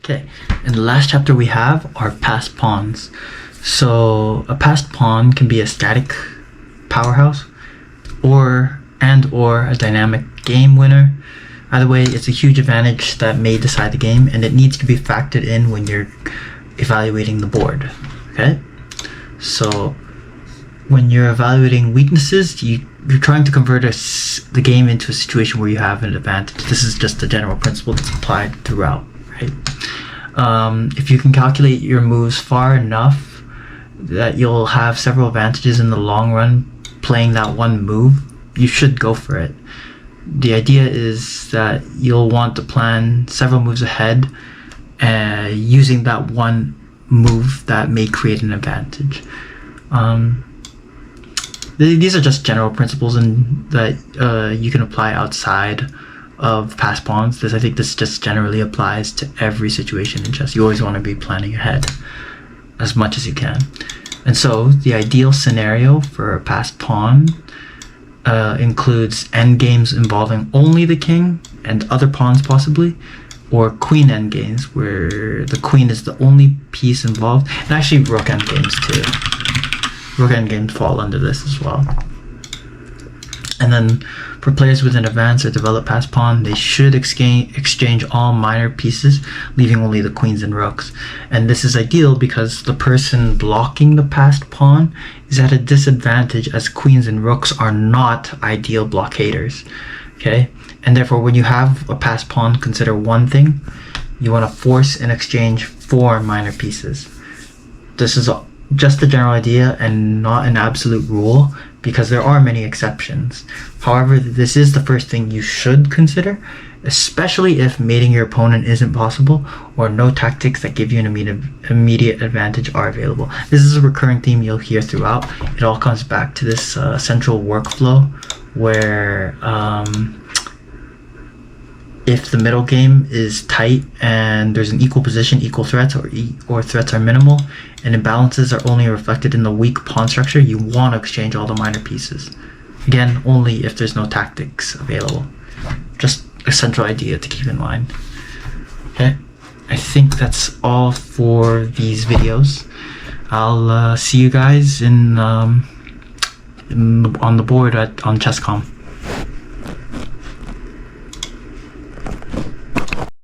Okay, in the last chapter we have are passed pawns. So a passed pawn can be a static powerhouse or a dynamic game winner. Either way, it's a huge advantage that may decide the game, and it needs to be factored in when you're evaluating the board. Okay, so when you're evaluating weaknesses, you're trying to convert the game into a situation where you have an advantage. This is just a general principle that's applied throughout, right? If you can calculate your moves far enough that you'll have several advantages in the long run playing that one move, you should go for it. The idea is that you'll want to plan several moves ahead using that one move that may create an advantage. These are just general principles and that you can apply outside of passed pawns. I think this just generally applies to every situation in chess. You always want to be planning ahead as much as you can. And so the ideal scenario for a passed pawn includes endgames involving only the king and other pawns possibly, or queen endgames where the queen is the only piece involved, and actually rook endgames too. Rook endgames fall under this as well. And then for players with an advanced or developed passed pawn, they should exchange all minor pieces, leaving only the queens and rooks. And this is ideal because the person blocking the passed pawn is at a disadvantage, as queens and rooks are not ideal blockaders. Okay? And therefore, when you have a passed pawn, consider one thing. You want to force an exchange for minor pieces. This is just a general idea and not an absolute rule, because there are many exceptions. However, this is the first thing you should consider, especially if mating your opponent isn't possible or no tactics that give you an immediate advantage are available. This is a recurring theme you'll hear throughout. It all comes back to this central workflow where if the middle game is tight and there's an equal position, equal threats, or threats are minimal, and imbalances are only reflected in the weak pawn structure, you want to exchange all the minor pieces. Again, only if there's no tactics available. Just a central idea to keep in mind. Okay, I think that's all for these videos. I'll see you guys on the board on ChessCom.